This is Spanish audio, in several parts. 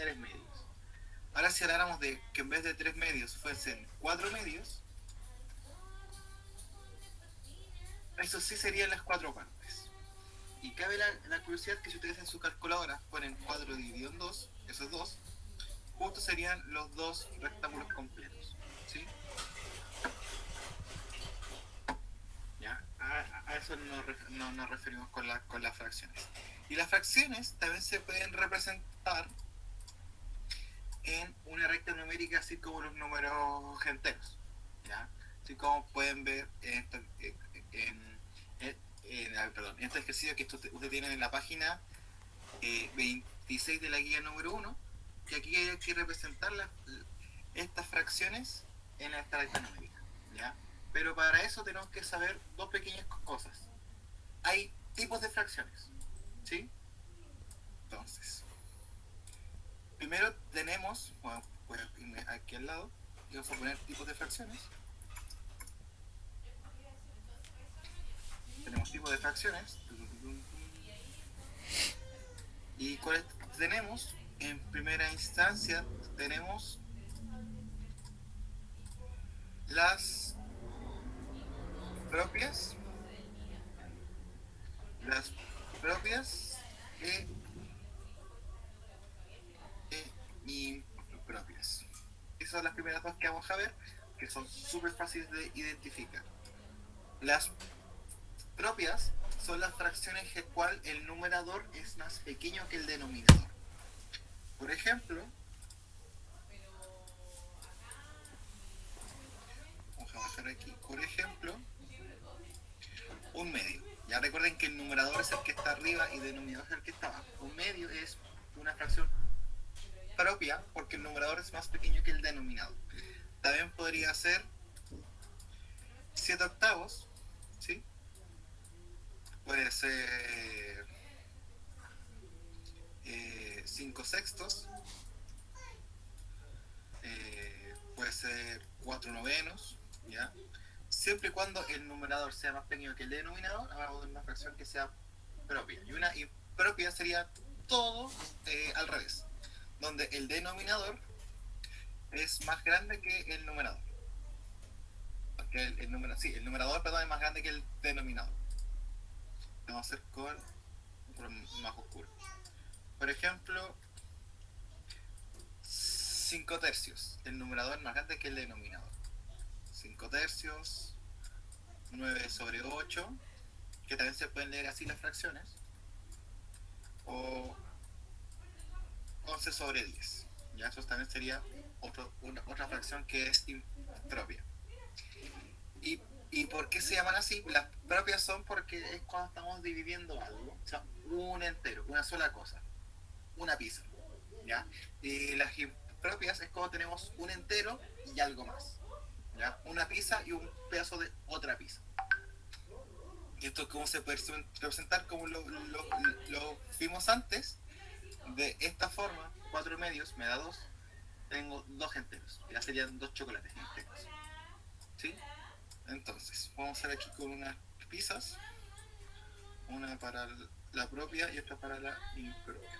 3 medios. Ahora si habláramos de que en vez de 3 medios fuesen 4 medios, eso sí serían las 4 partes. Y cabe la curiosidad que si ustedes en su calculadora ponen 4 dividido en 2, esos 2, justo serían los 2 rectángulos completos. ¿Sí? ¿Ya? A eso nos referimos con las fracciones. Y las fracciones también se pueden representar en una recta numérica, así como los números enteros. ¿Ya? Así como pueden ver en este ejercicio que ustedes tienen en la página 26 de la guía número 1, que aquí hay que representar estas fracciones en esta recta numérica. ¿Ya? Pero para eso tenemos que saber dos pequeñas cosas. Hay tipos de fracciones, ¿sí? Entonces, primero tenemos, bueno, pues aquí al lado, y vamos a poner tipos de fracciones. Tenemos tipos de fracciones. ¿Y cuáles tenemos? En primera instancia tenemos las propias e impropias. Esas son las primeras dos que vamos a ver, que son súper fáciles de identificar. Las propias son las fracciones en las cuales el numerador es más pequeño que el denominador. Por ejemplo, vamos a bajar aquí, por ejemplo, un medio. Ya recuerden que el numerador es el que está arriba y el denominador es el que está abajo. Un medio es una fracción propia porque el numerador es más pequeño que el denominador. También podría ser 7 octavos, ¿sí? Puede ser 5 sextos, puede ser 4 novenos, ¿ya? Siempre y cuando el numerador sea más pequeño que el denominador, hablamos de una fracción que sea propia. Y una impropia sería todo al revés, donde el denominador es más grande que el numerador. Porque el numerador, perdón, es más grande que el denominador. Vamos a hacer con más oscuro. Por ejemplo, 5 tercios. El numerador es más grande que el denominador. 5 tercios, 9 sobre 8, que también se pueden leer así las fracciones, o 11 sobre 10. Ya, eso también sería otra fracción que es impropia. ¿Y por qué se llaman así? Las propias son porque es cuando estamos dividiendo algo, o sea, un entero, una sola cosa, una pizza, ¿ya? Y las impropias es cuando tenemos un entero y algo más, ¿ya? Una pizza y un pedazo de otra pizza. Y esto es como se puede representar, como lo vimos antes, de esta forma. 4 medios me da 2, tengo 2 enteros, ya serían 2 chocolates enteros, ¿sí? Entonces, vamos a hacer aquí con unas pizzas, una para la propia y otra para la impropia.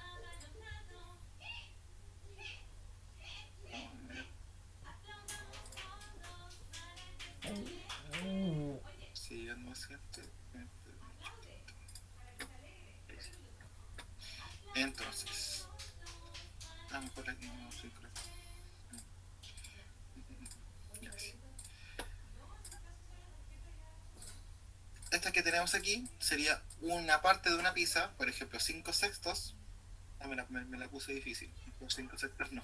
Sigan más gente. Entonces, a lo mejor aquí no soy correcto. Esta que tenemos aquí sería una parte de una pizza, por ejemplo 5 sextos. Me la puse difícil, 5 sextos no.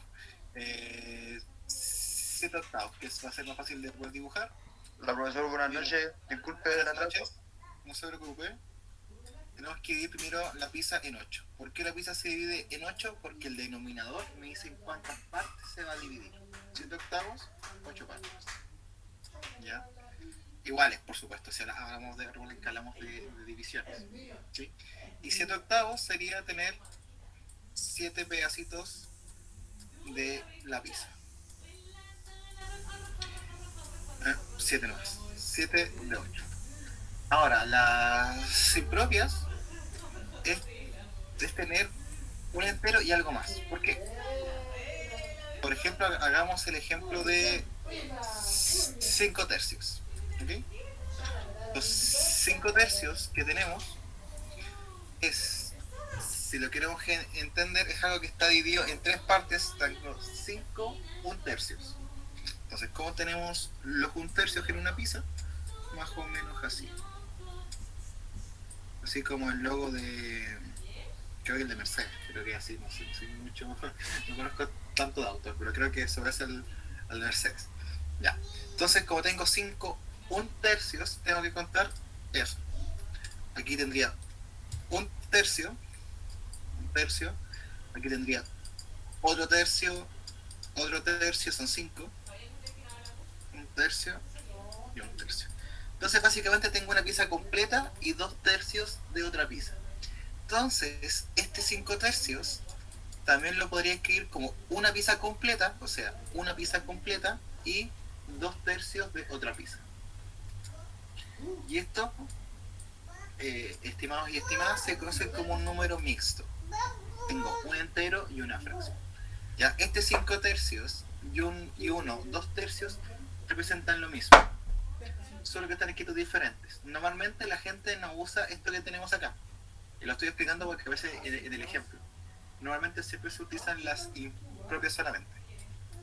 7 octavos, que va a ser más fácil de poder dibujar. La profesora, buenas noches, disculpe el atraso. No se preocupe. Tenemos que dividir primero la pizza en 8. ¿Por qué la pizza se divide en 8? Porque el denominador me dice en cuántas partes se va a dividir. 7 octavos, 8 partes. ¿Ya? Iguales, por supuesto, si hablamos de divisiones. ¿Sí? Y 7 octavos sería tener 7 pedacitos de la pizza. 7 nomás. 7 de 8. Ahora, las impropias es tener un entero y algo más. ¿Por qué? ejemplo, hagamos el ejemplo de 5 tercios. ¿Okay? Los 5 tercios que tenemos es, si lo queremos entender, es algo que está dividido en 3 partes, tanto 5 1/3. Entonces, ¿cómo tenemos los 1/3 en una pizza? Más o menos así. Así como el logo de, creo que el de Mercedes, creo que así, no sé, no soy mucho, no conozco tanto de autos, pero creo que eso es el de Mercedes. Ya. Entonces, como tengo 5 1/3, tengo que contar eso. Aquí tendría un tercio, aquí tendría otro tercio son 5, un tercio y un tercio. Entonces básicamente tengo una pieza completa y 2 tercios de otra pieza. Entonces, este 5 tercios también lo podría escribir como una pieza completa, o sea, una pieza completa y 2 tercios de otra pieza. Y esto, estimados y estimadas, se conoce como un número mixto. Tengo un entero y una fracción. Ya, este 5 tercios y 2 tercios representan lo mismo, solo que están escritos diferentes. Normalmente la gente no usa esto que tenemos acá. Y lo estoy explicando porque a veces en el ejemplo. Normalmente siempre se utilizan las impropias solamente.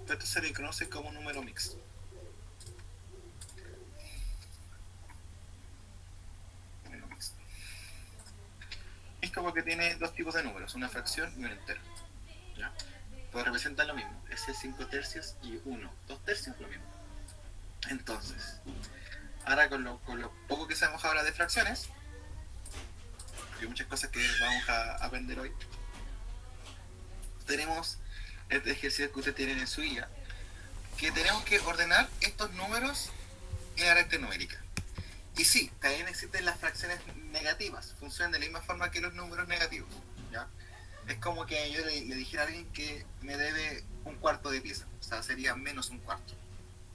Esto se le conoce como número mixto. Número mixto. Es como que tiene dos tipos de números, una fracción y un entero. ¿Ya? Pues representan lo mismo. Ese 5 tercios y 2 tercios lo mismo. Entonces, ahora con lo poco que sabemos ahora de fracciones, hay muchas cosas que vamos a aprender hoy, tenemos este ejercicio que ustedes tienen en su guía, que tenemos que ordenar estos números en la recta numérica. Y sí, también existen las fracciones negativas, funcionan de la misma forma que los números negativos, ¿ya? Es como que yo le dijera a alguien que me debe un cuarto de pieza, o sea, sería menos un cuarto,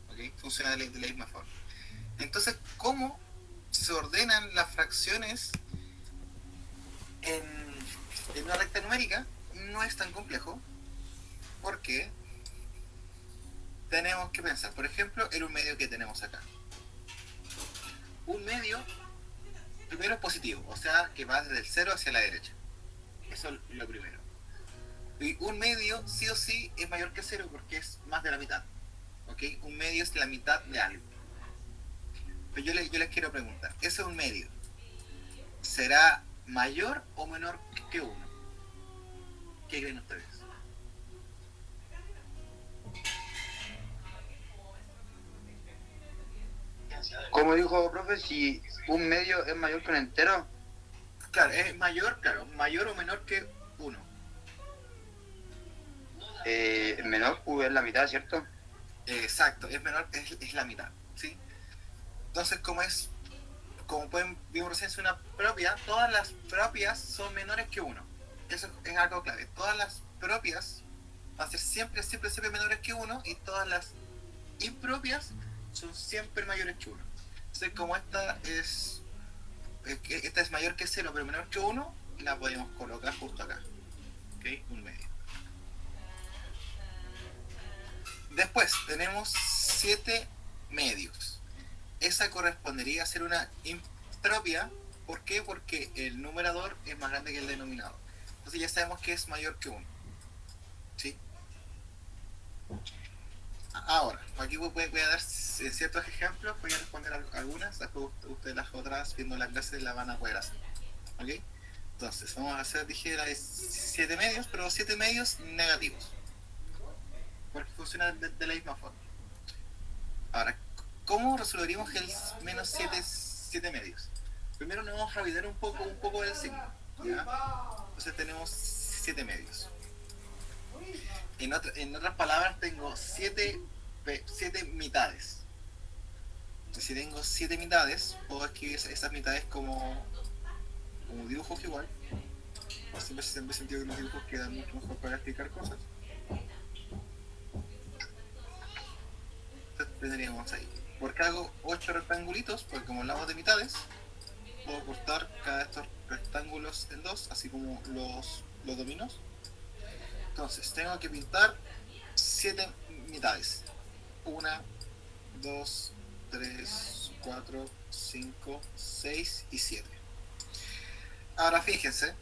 ¿ok? Funciona de la misma forma. Entonces, ¿cómo se ordenan las fracciones en una recta numérica? No es tan complejo, porque tenemos que pensar, por ejemplo, el 1/2 que tenemos acá. 1/2, primero es positivo, o sea, que va desde el 0 hacia la derecha. Eso es lo primero. Y 1/2 sí o sí es mayor que 0 porque es más de la mitad. ¿Ok? 1/2 es la mitad de algo. Pero yo les quiero preguntar, ¿ese 1/2 será mayor o menor que 1? ¿Qué creen ustedes? Como dijo profe, si 1/2 es mayor que un entero. Claro, es mayor, mayor o menor que 1. Menor, es la mitad, ¿cierto? Exacto, es menor, es la mitad, ¿sí? Entonces, como pueden vimos recién, es una propia, todas las propias son menores que 1. Eso es algo clave. Todas las propias van a ser siempre menores que 1 y todas las impropias son siempre mayores que 1. Entonces, como esta es mayor que 0 pero menor que 1, la podemos colocar justo acá. ¿Ok? 1/2. Después tenemos 7 medios. Esa correspondería a ser una impropia. ¿Por qué? Porque el numerador es más grande que el denominador. Entonces ya sabemos que es mayor que 1. ¿Sí? Ahora, aquí voy a dar ciertos ejemplos, voy a responder algunas, después ustedes las otras viendo la clase la van a poder hacer. ¿Ok? Entonces, vamos a hacer, dije, 7 medios, pero 7 medios negativos. Porque funciona de la misma forma. Ahora, ¿cómo resolveríamos el menos 7 medios? Primero nos vamos a olvidar un poco del signo, ¿ya? Entonces tenemos 7 medios. En otras palabras, tengo 7 mitades. Si tengo 7 mitades, puedo escribir esas mitades como dibujos igual. Siempre he sentido que los dibujos quedan mucho mejor para explicar cosas. Entonces tendríamos ahí. Porque hago 8 rectangulitos, porque como hablamos de mitades, puedo cortar cada de estos rectángulos en 2, así como los dominos. Entonces tengo que pintar 7 mitades. 1, 2, 3, 4, 5, 6 y 7. Ahora fíjense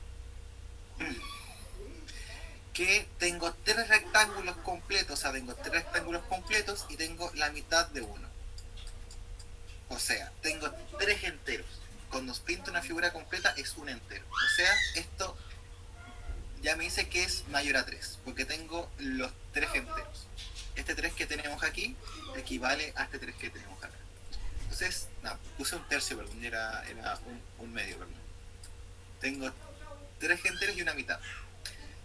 que tengo 3 rectángulos completos, o sea, tengo 3 rectángulos completos y tengo la mitad de uno. O sea, tengo 3 enteros. Cuando pinto una figura completa es un entero. O sea, esto ya me dice que es mayor a 3, porque tengo los 3 enteros. Este 3 que tenemos aquí equivale a este 3 que tenemos acá. Entonces, no, puse un tercio, perdón, era un medio, perdón. Tengo 3 enteros y una mitad.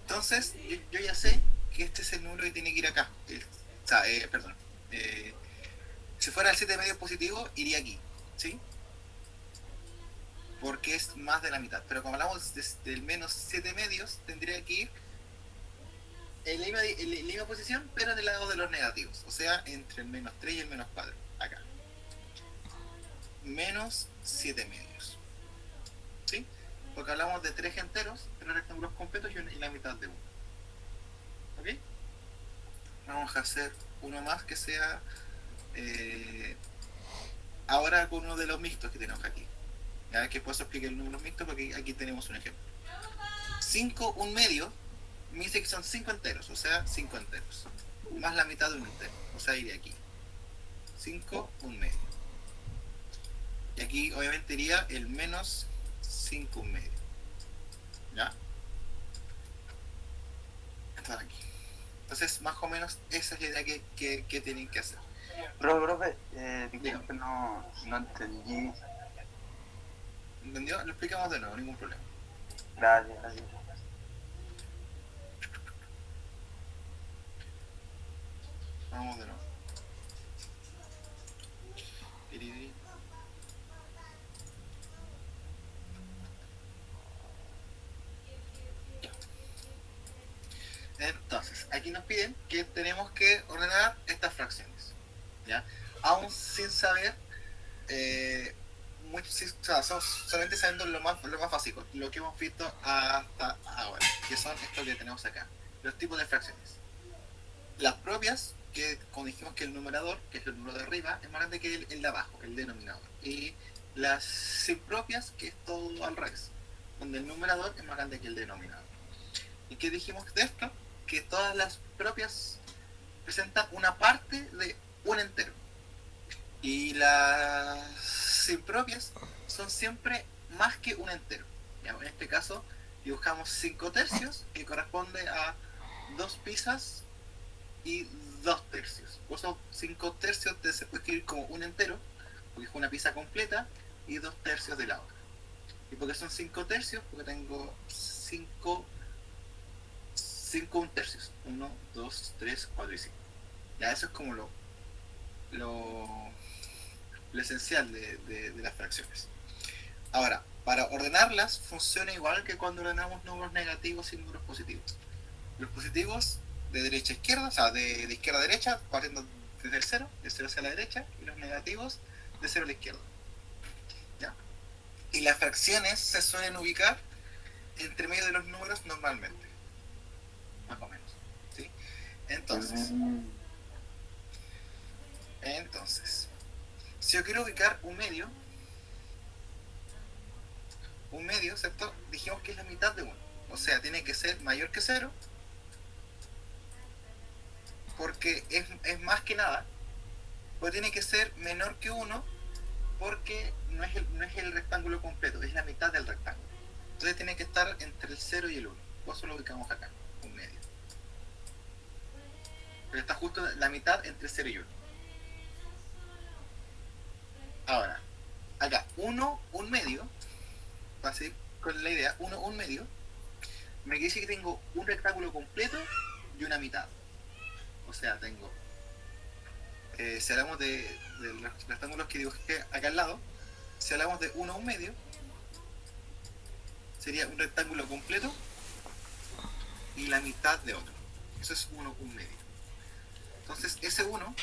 Entonces, yo ya sé que este es el número que tiene que ir acá. O sea, perdón. Si fuera el 7 medio positivo, iría aquí, ¿sí? Porque es más de la mitad. Pero como hablamos del menos 7 medios, tendría que ir en la misma posición, pero del lado de los negativos. O sea, entre el menos 3 y el menos 4. Acá. Menos 7 medios. ¿Sí? Porque hablamos de 3 enteros, 3 rectángulos completos y la mitad de uno. ¿Ok? Vamos a hacer uno más que sea ahora con uno de los mixtos que tenemos aquí. Ya que puedo explicar el número mixto porque aquí tenemos un ejemplo. 5, un medio, me dice que son 5 enteros, o sea, 5 enteros. Más la mitad de un entero, o sea, iría aquí. 5, un medio. Y aquí obviamente iría el menos 5, un medio. ¿Ya? Esto de aquí. Entonces, más o menos, esa es la idea que tienen que hacer. Profe, disculpe, no entendí. ¿Entendió? Lo explicamos de nuevo, ningún problema. Gracias. Vamos de nuevo. Entonces, aquí nos piden que tenemos que ordenar estas fracciones, ¿ya? Aún sin saber, o sea, solamente sabiendo lo más básico, lo que hemos visto hasta ahora, que son estos que tenemos acá, los tipos de fracciones. Las propias, que como dijimos que el numerador, que es el número de arriba, es más grande que el de abajo, el denominador. Y las impropias, que es todo al revés, donde el numerador es más grande que el denominador. ¿Y qué dijimos de esto? Que todas las propias presentan una parte de un entero. Y las impropias son siempre más que un entero. Ya, en este caso dibujamos 5 tercios, que corresponde a 2 piezas y 2 tercios. Por eso 5 tercios se puede escribir como un entero, porque es una pieza completa, y 2 tercios de la otra. ¿Y por qué son 5 tercios? Porque tengo 5 un tercios. 1, 2, 3, 4 y 5. Ya eso es como lo esencial de las fracciones. Ahora, para ordenarlas funciona igual que cuando ordenamos números negativos y números positivos. Los positivos de derecha a izquierda, o sea, de izquierda a derecha, partiendo desde el 0, de 0 hacia la derecha, y los negativos de 0 a la izquierda. ¿Ya? Y las fracciones se suelen ubicar entre medio de los números normalmente. Más o menos. ¿Sí? Entonces, si yo quiero ubicar un medio, ¿cierto? Dijimos que es la mitad de 1. O sea, tiene que ser mayor que 0, porque es más que nada, pero tiene que ser menor que 1, porque no es el rectángulo completo, es la mitad del rectángulo. Entonces tiene que estar entre el 0 y el 1. Por eso lo ubicamos acá, un medio. Pero está justo la mitad entre 0 y 1. Ahora, acá, 1, un medio, para seguir con la idea, 1, un medio, me dice que tengo un rectángulo completo y una mitad. O sea, tengo, si hablamos de los rectángulos que dibujé acá al lado, si hablamos de 1, un medio, sería un rectángulo completo y la mitad de otro. Eso es 1, un medio. Entonces, ese 1,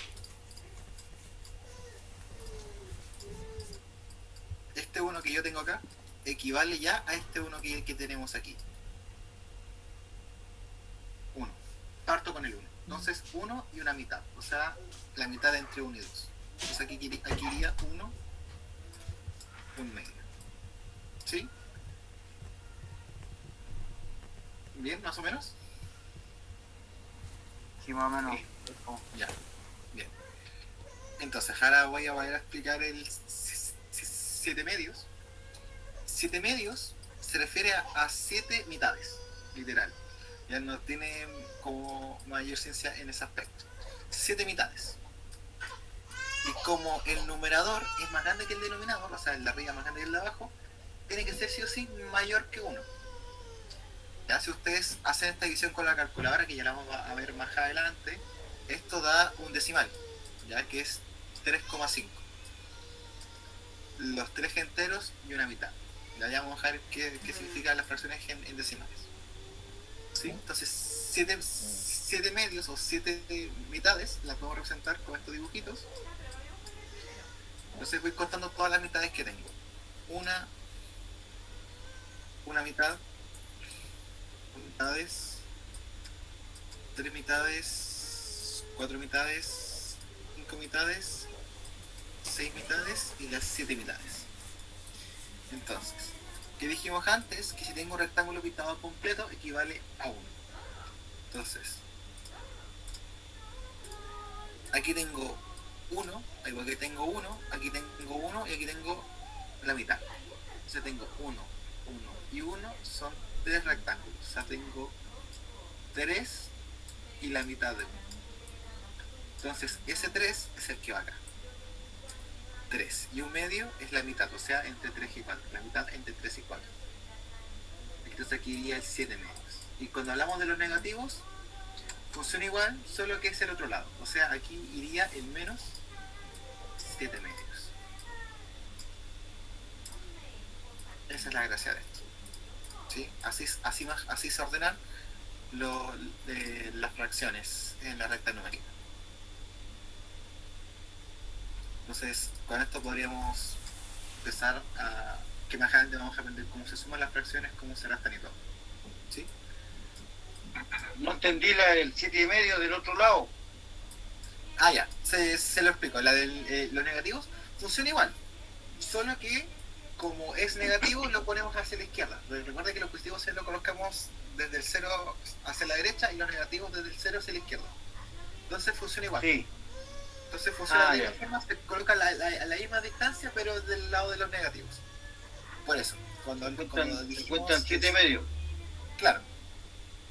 este 1 que yo tengo acá, equivale ya a este 1 que tenemos aquí. 1. Parto con el 1. Entonces 1 y una mitad, o sea, la mitad entre 1 y 2. Entonces aquí iría 1, un medio. ¿Sí? ¿Bien, más o menos? Sí, más o menos. Ya, bien. Entonces ahora voy a volver a explicar el 7 medios. 7 medios se refiere a 7 mitades, literal. Ya no tiene como mayor ciencia en ese aspecto. 7 mitades. Y como el numerador es más grande que el denominador, o sea, el de arriba más grande que el de abajo, tiene que ser sí o sí mayor que 1. Ya, si ustedes hacen esta división con la calculadora, que ya la vamos a ver más adelante, esto da un decimal, ya que es 3,5. Los 3 enteros y una mitad. Ya vamos a ver qué significan las fracciones en decimales. ¿Sí? Entonces, 7 medios o 7 mitades las podemos representar con estos dibujitos. Entonces voy contando todas las mitades que tengo. Una mitad, 2 mitades, 3 mitades, 4 mitades, 5 mitades, 6 mitades y las 7 mitades. Entonces, ¿qué dijimos antes? Que si tengo un rectángulo pintado completo equivale a 1. Entonces, aquí tengo 1, igual que tengo 1, aquí tengo 1 y aquí tengo la mitad. Entonces tengo 1, 1 y 1 son 3 rectángulos. O sea, tengo 3 y la mitad de 1. Entonces, ese 3 es el que va acá. 3 y un medio es la mitad, o sea, entre 3 y 4. La mitad entre 3 y 4. Entonces aquí iría el 7 medios. Y cuando hablamos de los negativos, funciona igual, solo que es el otro lado. O sea, aquí iría el menos 7 medios. Esa es la gracia de esto. ¿Sí? Así se ordenan las fracciones en la recta numérica. Entonces, con esto podríamos empezar a... que más adelante vamos a aprender cómo se suman las fracciones, cómo se restan y todo. ¿Sí? No entendí el 7 y medio del otro lado. Ah, ya, se lo explico. La de los negativos funciona igual, solo que como es negativo lo ponemos hacia la izquierda. Recuerda que los positivos se lo colocamos desde el 0 hacia la derecha y los negativos desde el 0 hacia la izquierda. Entonces funciona igual. Sí. Entonces funciona de la misma forma, se coloca a la misma distancia, pero del lado de los negativos. Por eso, cuando cuentan 7 medios. Claro.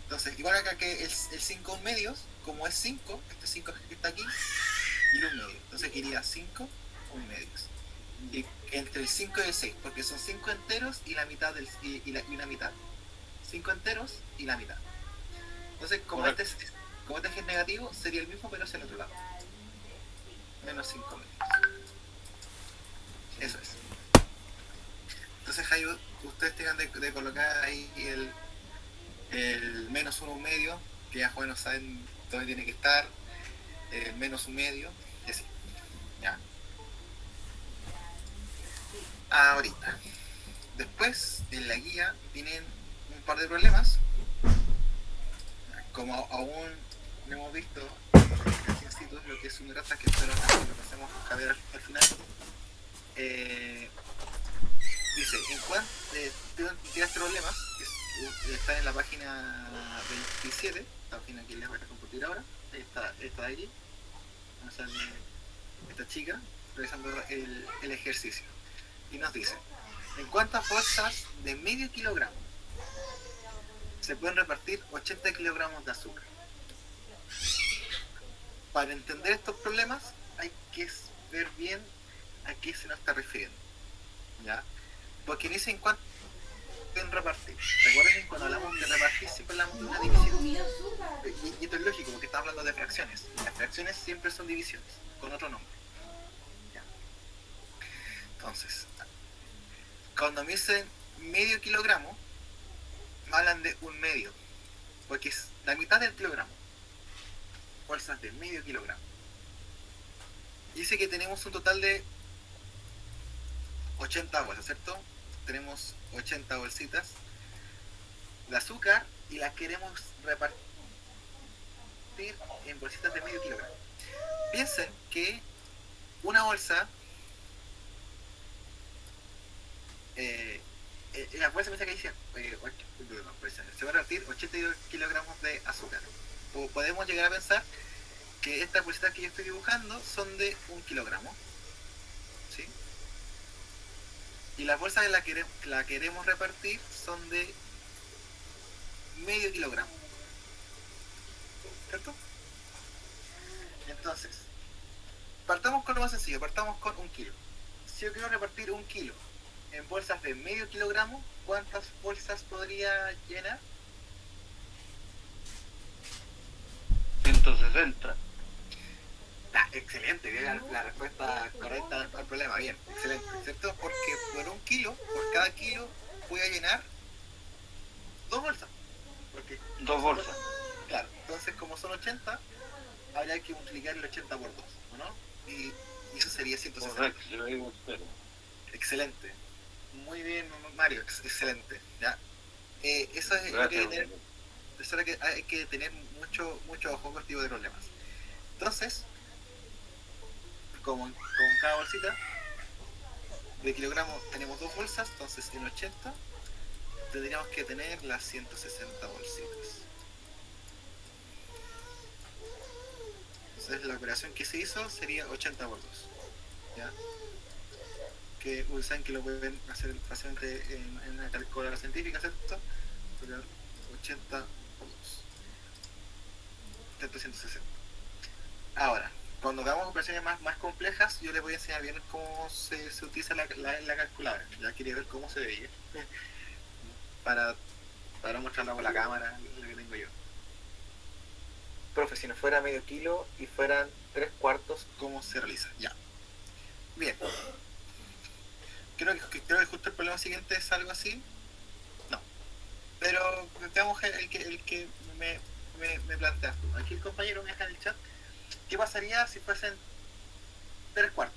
Entonces, igual acá que el 5 medios, como es 5, este 5 que está aquí, y un medio. Entonces iría 5, un medios. Y entre el 5 y el 6, porque son 5 enteros y la mitad y una mitad. 5 enteros y la mitad. Entonces, como este es negativo, sería el mismo, pero hacia el otro lado. Menos 5 medios. Eso es. Entonces ahí ustedes tengan de colocar ahí el menos 1 medio, que ya bueno saben dónde tiene que estar, menos 1 medio, y así. Ya. Ahorita. Después, en la guía, vienen un par de problemas. Como aún no hemos visto lo que es un grata, que espero que lo pasemos a ver al final. Dice, en cuanto tienes problemas, que está en la página 27, la página que les voy a compartir ahora, está de aquí, esta chica realizando el ejercicio. Y nos dice, ¿en cuántas bolsas de medio kilogramo se pueden repartir 80 kilogramos de azúcar? Para entender estos problemas hay que ver bien a qué se nos está refiriendo, ¿ya? Porque dice en cuánto pueden repartir. Recuerden que cuando hablamos de repartir siempre hablamos de una división. Y esto es lógico porque estamos hablando de fracciones. Las fracciones siempre son divisiones, con otro nombre. ¿Ya? Entonces, cuando me dicen medio kilogramo, me hablan de un medio, porque es la mitad del kilogramo. Bolsas de medio kilogramo. Dice que tenemos un total de 80 bolsas, ¿cierto? Tenemos 80 bolsitas de azúcar y las queremos repartir en bolsitas de medio kilogramo. Piensen que una bolsa, la bolsa piensa que dice, se va a repartir 82 kilogramos de azúcar. O podemos llegar a pensar que estas bolsitas que yo estoy dibujando son de 1 kilogramo, ¿sí? Y las bolsas que la queremos repartir son de medio kilogramo, ¿cierto? Entonces, partamos con lo más sencillo, partamos con 1 kilo. Si yo quiero repartir 1 kilo en bolsas de medio kilogramo, ¿cuántas bolsas podría llenar? 160. Excelente, la respuesta correcta al problema, bien, excelente, ¿cierto? Porque por cada kilo voy a llenar 2 bolsas. Porque 2 bolsas. Claro, entonces como son 80, habría que multiplicar el 80 por 2, ¿o no? Y eso sería 160. Correcto, yo lo digo espero. Excelente. Muy bien, Mario, excelente. ¿Ya? Eso es lo que hay que tener, eso es lo que hay que tener mucho ojo con este tipo de problemas. Entonces, como cada bolsita de kilogramo tenemos 2 bolsas, entonces en 80 tendríamos que tener las 160 bolsitas. Entonces la operación que se hizo sería 80 por 2. ¿Ya? Que saben que lo pueden hacer fácilmente en una calculadora científica, ¿cierto? 80 por 2. 160. Ahora, cuando hagamos operaciones más complejas, yo les voy a enseñar bien cómo se utiliza la calculadora. Ya quería ver cómo se veía. para mostrarlo con la cámara, lo que tengo yo. Profe, si no fuera medio kilo y fueran 3/4, ¿cómo se realiza? Ya. Bien. Creo que justo el problema siguiente es algo así. No. Pero veamos el que me plantea. Aquí el compañero me deja en el chat. ¿Qué pasaría si fuesen 3/4?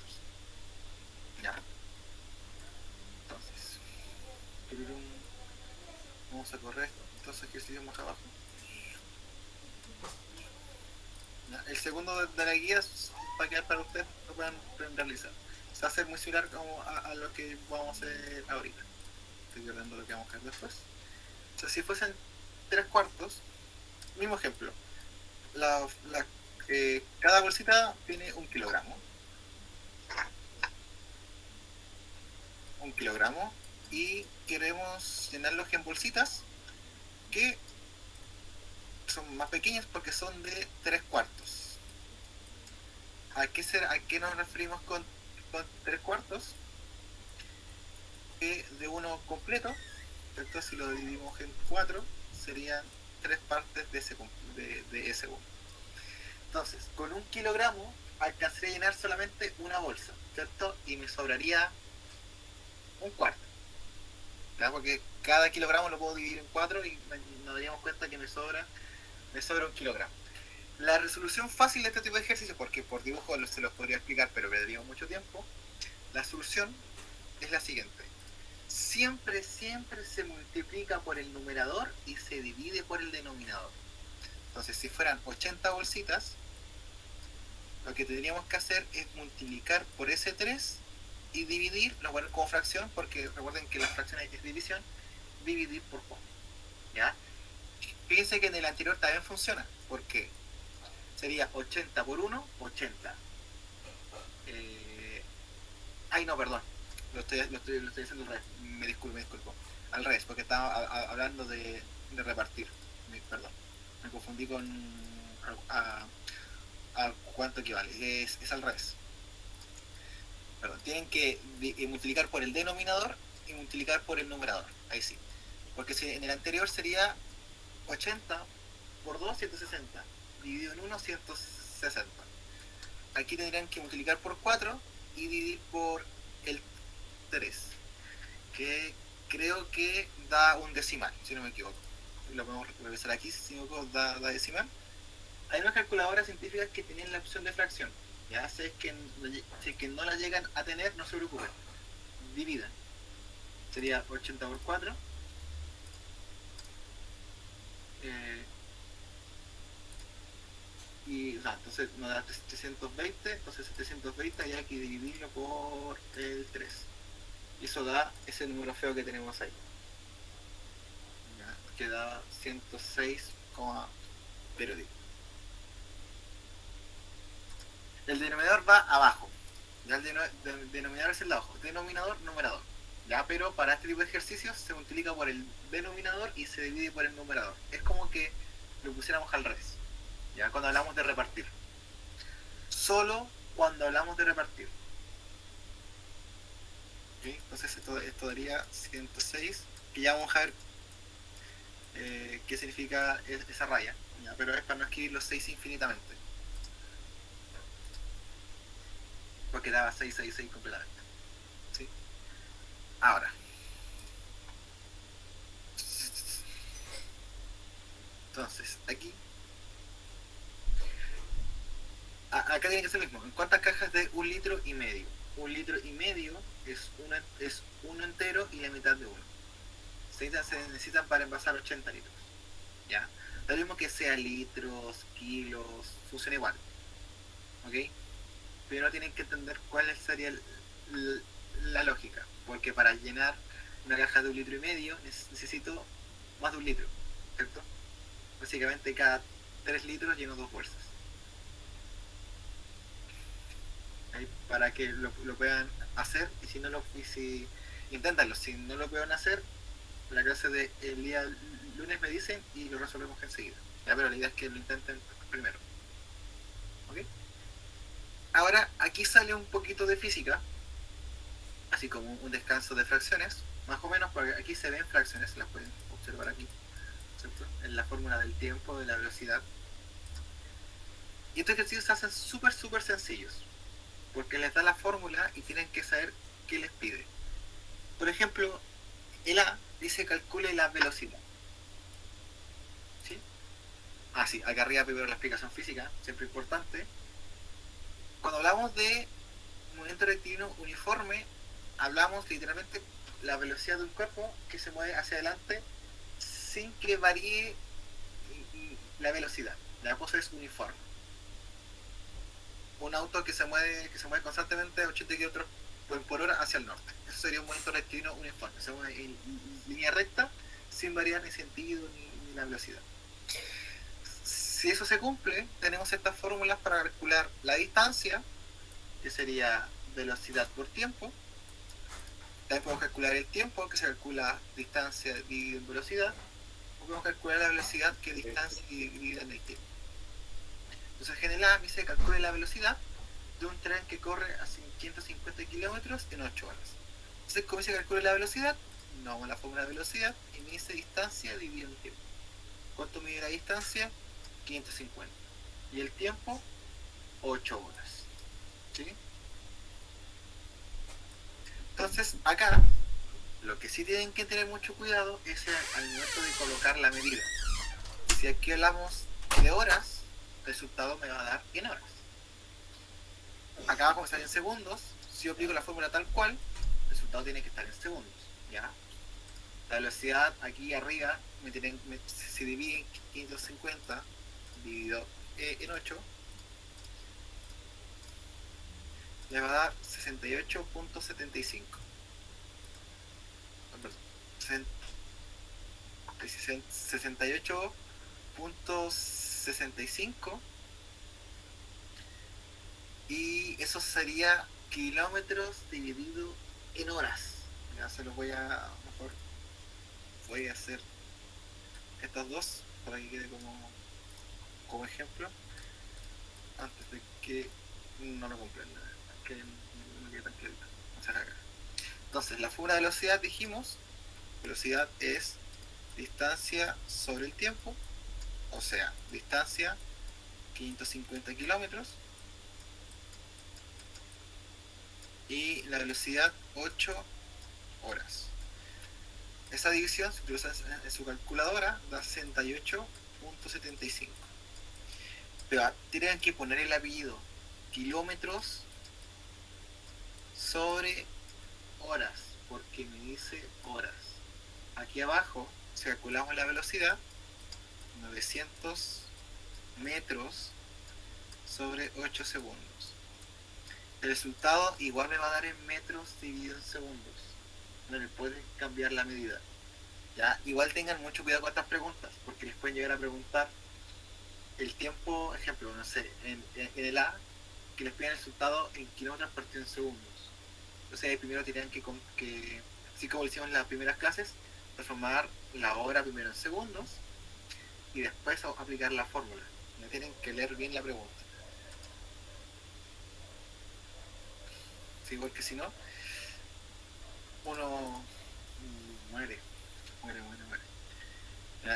Ya. Entonces. Vamos a correr estos ejercicios más abajo. Ya. El segundo de la guía va a quedar para ustedes, lo puedan realizar. Se va a hacer muy similar como a lo que vamos a hacer ahorita. Estoy viendo lo que vamos a hacer después. O sea, si fuesen 3/4, mismo ejemplo. Cada bolsita tiene 1 kilogramo. 1 kilogramo. Y queremos llenarlos en bolsitas que son más pequeñas porque son de 3/4. ¿A qué nos referimos con 3/4? De uno completo, ¿cierto? Si lo dividimos en 4, serían 3 partes de ese 1. Entonces, con 1 kilogramo alcanzaría a llenar solamente una bolsa, ¿cierto? Y me sobraría 1/4. ¿Ya? Porque cada kilogramo lo puedo dividir en 4 y nos daríamos cuenta que me sobra 1 kilogramo. La resolución fácil de este tipo de ejercicios, porque por dibujo se los podría explicar, pero perderíamos mucho tiempo. La solución es la siguiente. Siempre se multiplica por el numerador y se divide por el denominador. Entonces, si fueran 80 bolsitas, lo que tendríamos que hacer es multiplicar por ese 3 y dividir, lo voy a poner como fracción, porque recuerden que la fracción es división, dividir por 4. ¿Ya? Fíjense que en el anterior también funciona, porque sería 80 por 1, 80. No, perdón. Lo estoy haciendo al revés. Me disculpo. Al revés, porque estaba hablando de repartir. Perdón. Me confundí con a cuánto equivale. Es al revés. Perdón. Tienen que multiplicar por el denominador y multiplicar por el numerador. Ahí sí. Porque si en el anterior sería 80 por 2, 160. Dividido en 1, 160. Aquí tendrían que multiplicar por 4 y dividir por el 3, que creo que da un decimal, si no me equivoco. Lo podemos revisar aquí, si no me equivoco, da decimal. Hay unas calculadoras científicas que tienen la opción de fracción. Ya, si es que no la llegan a tener, no se preocupen. Dividan. Sería 80 por 4. y entonces nos da 320, entonces 720 hay que dividirlo por el 3. Y eso da ese número feo que tenemos ahí. ¿Ya? Que da 106, pero el denominador va abajo. Ya el denominador es el de abajo. Denominador, numerador. Ya, pero para este tipo de ejercicios se multiplica por el denominador y se divide por el numerador. Es como que lo pusiéramos al revés. Ya, cuando hablamos de repartir. Solo cuando hablamos de repartir. ¿Okay? Entonces esto daría 106, que ya vamos a ver qué significa esa raya. ¿Ya? Pero es para no escribir los 6 infinitamente. Porque daba 666 completamente. ¿Sí? Ahora. Entonces, aquí. Acá tiene que ser lo mismo. ¿En cuántas cajas de 1,5 litros? 1,5 litros es uno entero y la mitad de uno. Se necesitan para envasar 80 litros. ¿Ya? Lo mismo que sea litros, kilos, funciona igual. ¿Ok? Pero tienen que entender cuál sería la lógica. Porque para llenar una caja de 1,5 litros necesito más de 1 litro. ¿Cierto? Básicamente cada 3 litros lleno 2 bolsas. ¿Okay? Para que lo puedan hacer y si inténtanlo, si no lo pueden hacer, la clase del día lunes me dicen y lo resolvemos enseguida. Ya, pero la idea es que lo intenten primero. ¿Ok? Ahora, aquí sale un poquito de física, así como un descanso de fracciones, más o menos, porque aquí se ven fracciones, las pueden observar aquí, ¿cierto? En la fórmula del tiempo, de la velocidad. Y estos ejercicios se hacen súper sencillos, porque les da la fórmula y tienen que saber qué les pide. Por ejemplo, el A dice calcule la velocidad. ¿Sí? Sí, acá arriba primero la explicación física, siempre importante. Cuando hablamos de movimiento rectilíneo uniforme, hablamos literalmente la velocidad de un cuerpo que se mueve hacia adelante sin que varíe la velocidad. La cosa es uniforme. Un auto que se mueve constantemente a 80 km por hora hacia el norte. Eso sería un movimiento rectilíneo uniforme. Se mueve en línea recta sin variar ni sentido ni la velocidad. Si eso se cumple, tenemos estas fórmulas para calcular la distancia, que sería velocidad por tiempo. También podemos calcular el tiempo, que se calcula distancia dividida en velocidad. O podemos calcular la velocidad, que es distancia dividida en el tiempo. Entonces, en el A me dice calcule la velocidad de un tren que corre a 550 kilómetros en 8 horas. Entonces, ¿cómo se calcula la velocidad? No vamos a la fórmula de velocidad y me dice distancia dividida en tiempo. ¿Cuánto mide la distancia? 550. Y el tiempo, 8 horas. ¿Sí? Entonces, acá, lo que sí tienen que tener mucho cuidado es al momento de colocar la medida. Si aquí hablamos de horas, el resultado me va a dar en horas. Acá va a comenzar en segundos. Si yo aplico la fórmula tal cual, el resultado tiene que estar en segundos. ¿Ya? La velocidad aquí arriba se divide en 550 dividido en 8, le va a dar 68.75. Perdón, 68.65, y eso sería kilómetros dividido en horas. Ya se los voy a mejor voy a hacer estas dos para que quede como ejemplo antes de que no lo comprenda, que no quede tan clarito. Entonces, la fórmula de velocidad dijimos, velocidad es distancia sobre el tiempo, o sea, distancia 550 kilómetros y la velocidad 8 horas. Esa división, si utilizas en su calculadora, da 68.75. Pero tienen que poner el apellido kilómetros sobre horas, porque me dice horas. Aquí abajo, si calculamos la velocidad, 900 metros sobre 8 segundos. El resultado igual me va a dar en metros dividido en segundos. No le pueden cambiar la medida. ¿Ya? Igual tengan mucho cuidado con estas preguntas, porque les pueden llegar a preguntar el tiempo, ejemplo, no sé, en el A, que les piden el resultado en kilómetros partido en segundos. Entonces ahí primero tienen que, así como lo hicimos en las primeras clases, transformar la hora primero en segundos y después aplicar la fórmula. No tienen que leer bien la pregunta. Sí, porque si no, uno muere.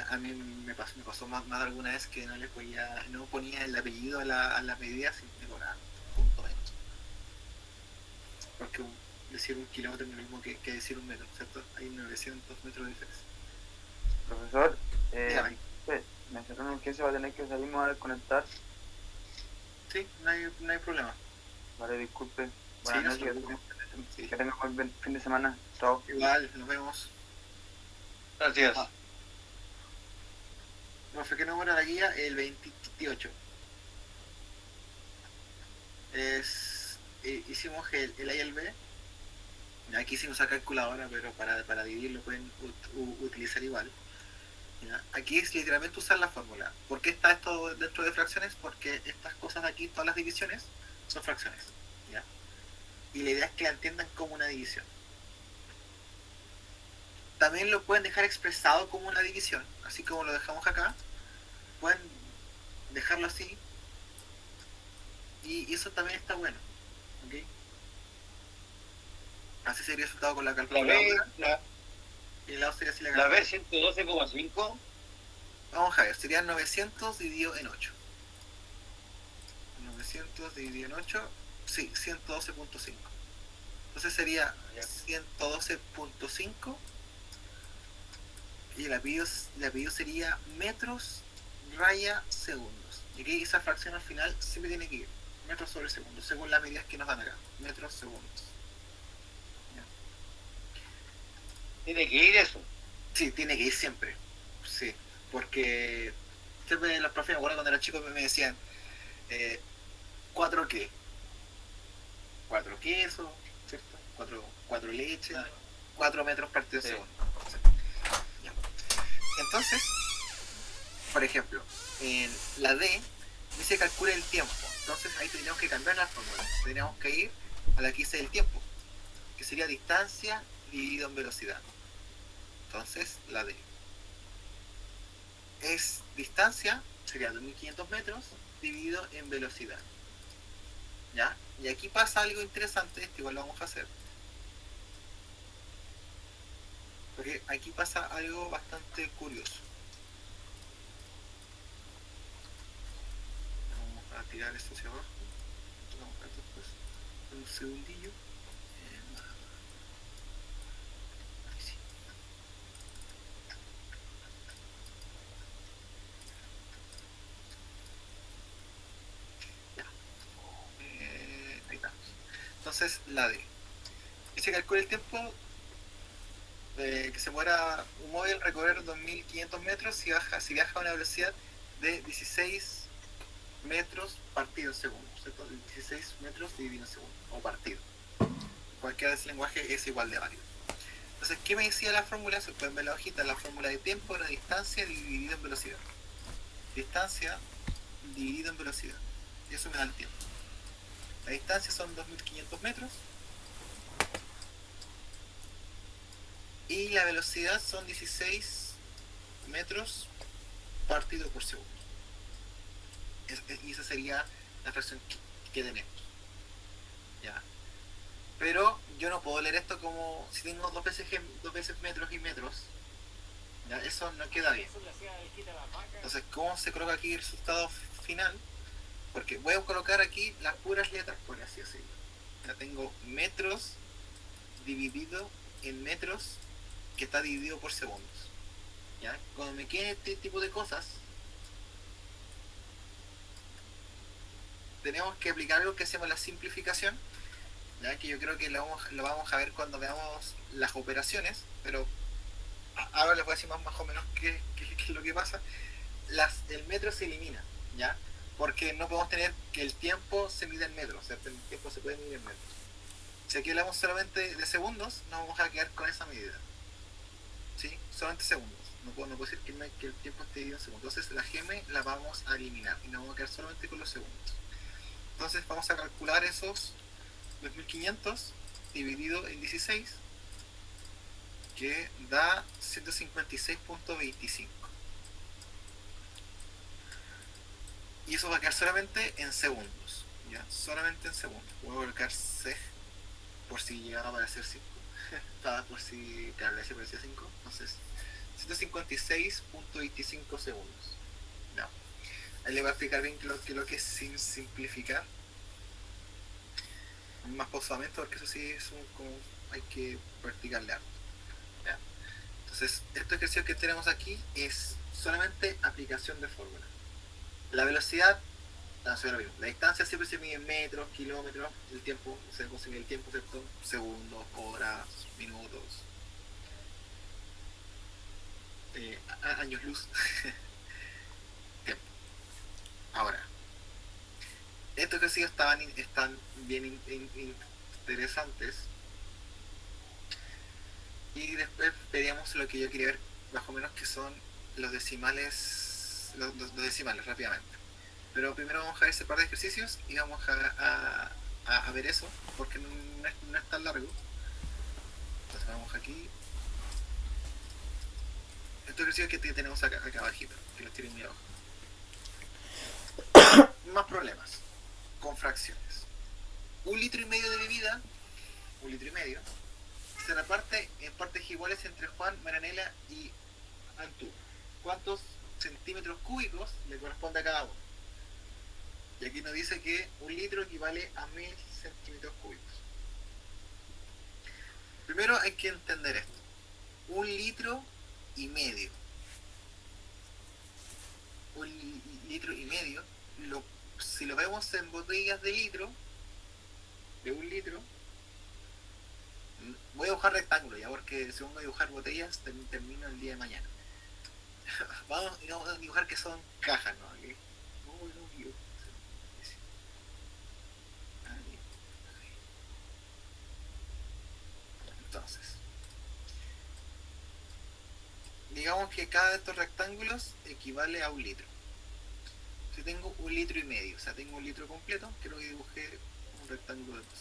A mí me pasó más de alguna vez que no ponía el apellido a las medidas y me cobraban punto menos. Porque decir un kilómetro es lo mismo que decir un metro, ¿cierto? Hay 900 metros de diferencia. Profesor, me cerró una urgencia, va a tener que salirme a desconectar. Sí, no hay problema. Vale, disculpe. Buenas noches. Sí. Que tenga un buen fin de semana. Chao. Igual, nos vemos. Gracias. Profe, ¿qué número era la guía? El 28. Hicimos el A y el B. Aquí hicimos la calculadora, pero para dividir lo pueden utilizar igual. ¿Ya? Aquí es literalmente usar la fórmula. ¿Por qué está esto dentro de fracciones? Porque estas cosas de aquí, todas las divisiones, son fracciones. ¿Ya? Y la idea es que la entiendan como una división. También lo pueden dejar expresado como una división, así como lo dejamos acá. Pueden dejarlo así. Y eso también está bueno. ¿Okay? Así sería el resultado con la calculadora. Y el lado sería así la calculadora. La B 112,5. Vamos a ver, sería 900 dividido en 8. 900 dividido en 8, sí, 112.5. Entonces sería 112.5 y el apellido sería metros raya segundos. Y aquí esa fracción al final siempre tiene que ir metros sobre segundos, según las medidas que nos dan acá. Metros segundos. ¿Ya? ¿Tiene que ir eso? Sí, tiene que ir siempre. Sí, porque siempre los profes, me acuerdo cuando era chico me decían 4 qué, 4 quesos, ¿cierto? 4 leches, 4 metros partido segundo. Sí. Ya. Entonces, por ejemplo, en la D dice calcula el tiempo. Entonces ahí tendríamos que cambiar la fórmula. Tendríamos que ir a la que dice el tiempo, que sería distancia dividido en velocidad. Entonces, la D es distancia, sería 2500 metros dividido en velocidad. ¿Ya? Y aquí pasa algo interesante, esto igual lo vamos a hacer. Porque aquí pasa algo bastante curioso. Vamos a tirar esto hacia abajo. Vamos a después. Un segundillo. Ahí sí. Ya. Ahí está. Entonces, la D. Y se calcula el tiempo que se muera un móvil recorrer 2500 metros si viaja a una velocidad de 16 metros partido en segundo, ¿cierto? 16 metros dividido en segundo, o partido. Cualquiera de ese lenguaje es igual de válido. Entonces, ¿qué me decía la fórmula? Se pueden ver la hojita, la fórmula de tiempo era distancia dividida en velocidad. Distancia dividido en velocidad. Y eso me da el tiempo. La distancia son 2500 metros. Y la velocidad son 16 metros partido por segundo. Y esa sería la fracción que tenemos. ¿Ya? Pero yo no puedo leer esto como si tengo dos veces metros y metros. ¿Ya? Eso no queda bien. Entonces, ¿cómo se coloca aquí el resultado final? Porque voy a colocar aquí las puras letras, por así decirlo. Ya tengo metros dividido en metros, que está dividido por segundos. ¿Ya? Cuando me queden este tipo de cosas, tenemos que aplicar algo que se llama la simplificación, ¿ya? Que yo creo que lo vamos a ver cuando veamos las operaciones, pero ahora les voy a decir más o menos qué es lo que pasa. El metro se elimina, ¿ya? porque no podemos tener que el tiempo se mide en metros, o sea, el tiempo se puede medir en metros. Si aquí hablamos solamente de segundos, nos vamos a quedar con esa medida. ¿Sí? Solamente segundos. No puedo decir que el tiempo esté dividido en segundos. Entonces la gm la vamos a eliminar y nos vamos a quedar solamente con los segundos. Entonces vamos a calcular esos 2500 dividido en 16, que da 156.25. Y eso va a quedar solamente en segundos. ¿Ya? Solamente en segundos. Voy a colocar seg por si llegara a aparecer 5. Por si claro, si aparecía 5. Entonces 156.25 segundos. No. Ahí le voy a explicar bien lo que es sin simplificar. Más pausadamente, porque eso sí es como hay que practicarle harto. ¿Ya? Entonces, este ejercicio que tenemos aquí es solamente aplicación de fórmula. La velocidad, no sé lo mismo. La distancia siempre se mide en metros, kilómetros, el tiempo, se consigue el tiempo, ¿cierto? Segundos, horas, minutos, años luz. Tiempo. Ahora, estos ejercicios están bien interesantes. Y después veríamos lo que yo quería ver, más o menos, que son los decimales, los decimales rápidamente. Pero primero vamos a ver ese par de ejercicios y vamos a ver eso, porque no es tan largo. Entonces vamos aquí. Estos ejercicios que tenemos acá abajito, que los tienen muy abajo. Más problemas con fracciones. 1,5 litros de bebida, 1,5 litros, se reparte en partes iguales entre Juan, Maranela y Antú. ¿Cuántos centímetros cúbicos le corresponde a cada uno? Y aquí nos dice que 1 litro equivale a 1000 centímetros cúbicos. Primero hay que entender esto. 1,5 litros. 1,5 litros, si lo vemos en botellas de litro, de 1 litro, voy a dibujar rectángulo ya, porque si vamos a dibujar botellas termino el día de mañana. Vamos a dibujar que son cajas, ¿no? ¿Okay? Entonces, digamos que cada de estos rectángulos equivale a 1 litro. Si tengo 1,5 litros, o sea, tengo 1 litro completo, quiero que dibuje un rectángulo de 2.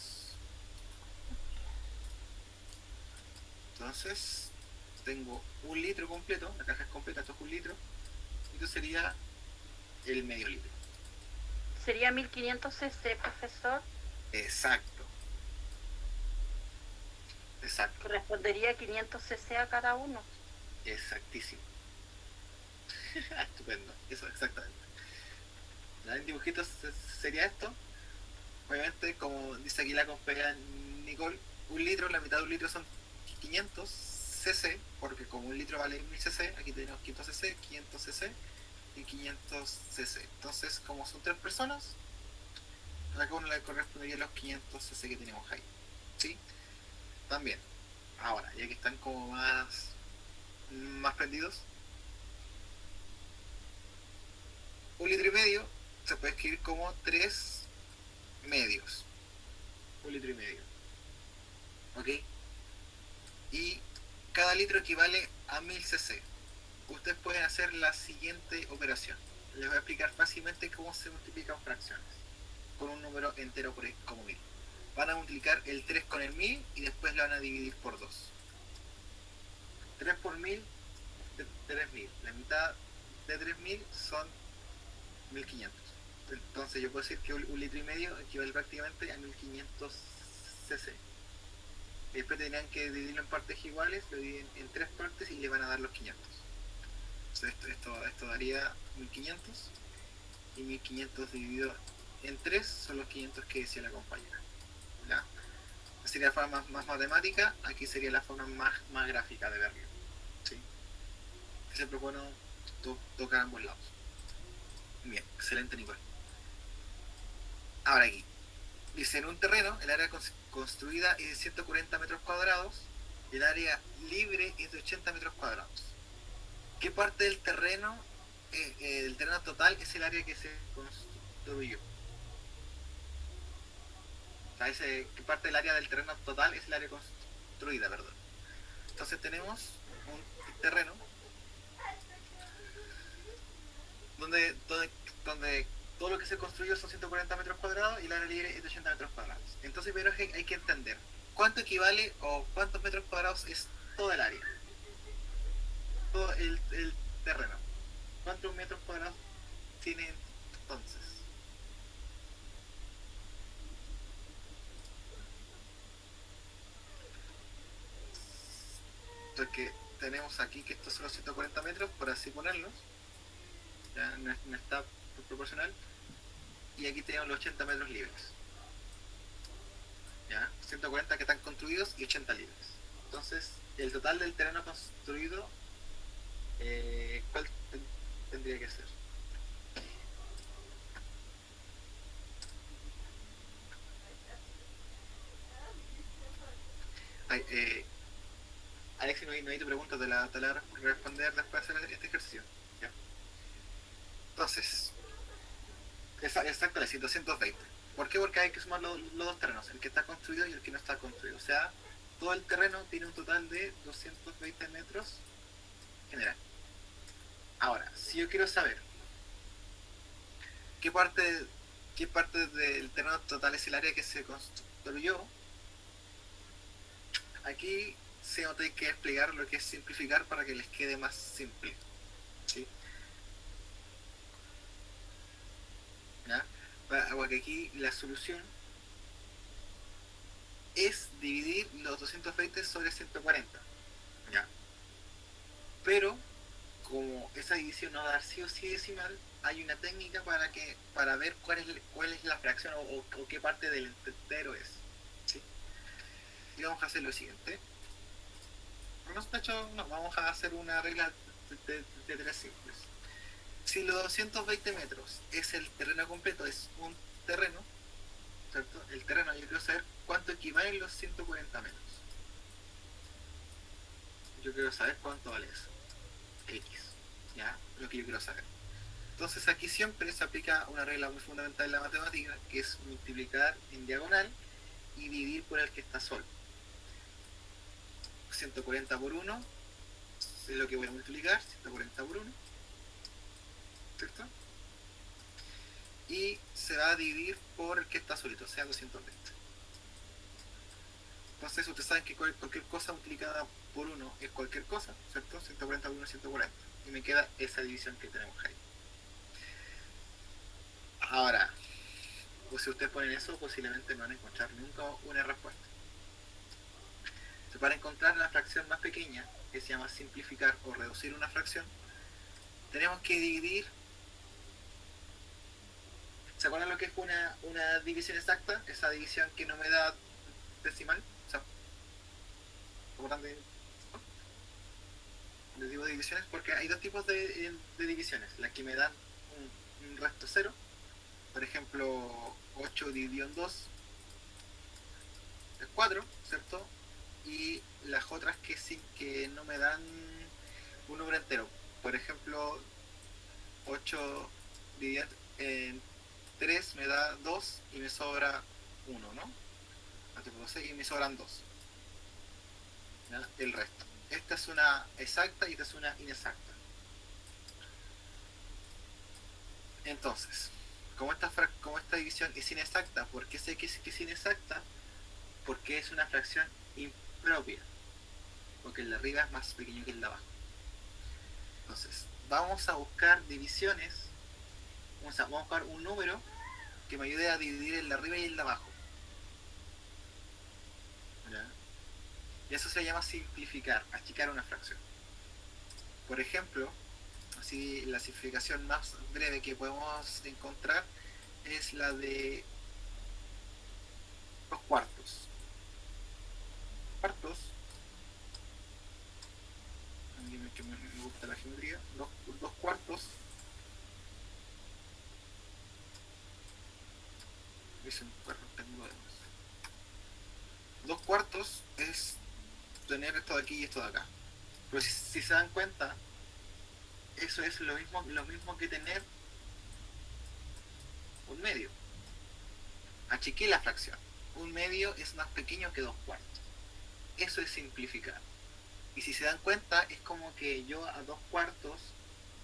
Entonces, tengo 1 litro completo, la caja es completa, esto es 1 litro, y esto sería el medio litro. ¿Sería 1500 cc, profesor? Exacto. Correspondería 500 cc a cada uno. Exactísimo. Estupendo, eso exactamente. En dibujitos sería esto. Obviamente, como dice aquí la compañera Nicole, 1 litro, la mitad de 1 litro son 500 cc, porque como 1 litro vale 1000 cc, aquí tenemos 500 cc, 500 cc y 500 cc. Entonces, como son 3 personas, a cada uno le correspondería los 500 cc que tenemos ahí. ¿Sí? También. Ahora, ya que están como más prendidos, 1,5 litros se puede escribir como 3 medios. 1,5 litros. ¿Ok? Y cada litro equivale a 1000 cc. Ustedes pueden hacer la siguiente operación. Les voy a explicar fácilmente cómo se multiplican fracciones con un número entero como 1000. Van a multiplicar el 3 con el 1000 y después lo van a dividir por 2. 3 por 1000, 3000. La mitad de 3000 son 1500. Entonces yo puedo decir que 1,5 litros equivale prácticamente a 1500 cc. Y después tendrían que dividirlo en partes iguales, lo dividen en 3 partes y le van a dar los 500. Entonces esto daría 1500, y 1500 dividido en 3 son los 500 que decía la compañera. ¿Ya? Esta sería la forma más matemática, aquí sería la forma más gráfica de verlo. ¿Sí? Siempre es bueno tocar ambos lados. Bien, excelente, Nicole. Ahora aquí dice: en un terreno el área construida es de 140 metros cuadrados, el área libre es de 80 metros cuadrados. ¿Qué parte del terreno total es el área que se construyó. O sea, que parte del área del terreno total es el área construida, perdón. Entonces tenemos un terreno donde todo lo que se construyó son 140 metros cuadrados y la área libre es de 80 metros cuadrados. Entonces primero hay que entender cuánto equivale o cuántos metros cuadrados es toda el área, todo el terreno. ¿Cuántos metros cuadrados tiene entonces? Entonces tenemos aquí que estos son los 140 metros, por así ponerlos, ya no está proporcional, y aquí tenemos los 80 metros libres, ya 140 que están construidos y 80 libres. Entonces el total del terreno construido, ¿cuál tendría que ser? Alex, no hay tu pregunta, te la voy a responder después de hacer este ejercicio, ¿ya? Entonces, exacto, es 220. ¿Por qué? Porque hay que sumar los dos terrenos, el que está construido y el que no está construido. O sea, todo el terreno tiene un total de 220 metros general. Ahora, si yo quiero saber qué parte del terreno total es el área que se construyó, aquí se va a tener que explicar lo que es simplificar para que les quede más simple, ¿sí? ¿Ya? Porque aquí la solución es dividir los 220 sobre 140, ¿ya? Pero como esa división no va a dar sí o sí decimal, hay una técnica para ver cuál es la fracción o qué parte del entero es, ¿sí? Y vamos a hacer lo siguiente. De hecho, no, vamos a hacer una regla de tres simples. Si los 220 metros es el terreno completo, es un terreno, ¿cierto? El terreno, yo quiero saber cuánto equivalen los 140 metros. Yo quiero saber cuánto vale eso. X, ¿ya? Lo que yo quiero saber. Entonces aquí siempre se aplica una regla muy fundamental en la matemática, que es multiplicar en diagonal y dividir por el que está solo. 140 por 1 es lo que voy a multiplicar, 140 por 1, ¿cierto? Y se va a dividir por el que está solito, o sea 220. Entonces ustedes saben que cualquier cosa multiplicada por 1 es cualquier cosa, ¿cierto? 140 por 1 es 140. Y me queda esa división que tenemos ahí. Ahora, pues si ustedes ponen eso, posiblemente no van a encontrar nunca una respuesta. Para encontrar la fracción más pequeña, que se llama simplificar o reducir una fracción, tenemos que dividir. ¿Se acuerdan lo que es una división exacta? Esa división que no me da decimal. O sea, ¿se acuerdan de tipo de divisiones? Porque hay dos tipos de divisiones. Las que me dan un resto cero. Por ejemplo, 8 dividido en 2 es 4, ¿cierto? Y las otras que no me dan un número entero. Por ejemplo, 8 dividido en 3 me da 2 y me sobra 1, ¿no? Y me sobran 2. ¿Ya? El resto. Esta es una exacta y esta es una inexacta. Entonces, como esta división es inexacta, ¿por qué sé que es inexacta? Porque es una fracción impropia, porque el de arriba es más pequeño que el de abajo. Entonces, vamos a buscar divisiones, vamos a buscar un número que me ayude a dividir el de arriba y el de abajo. ¿Ya? Y eso se llama simplificar, achicar una fracción. Por ejemplo, así la simplificación más breve que podemos encontrar es la de los cuartos. A mí que me gusta la geometría. Dos cuartos. Es un rectángulo de más. 2 cuartos es tener esto de aquí y esto de acá. Pero si se dan cuenta, eso es lo mismo que tener un medio. Achiqué la fracción. Un medio es más pequeño que 2/4. Eso es simplificar. Y si se dan cuenta, es como que yo a 2/4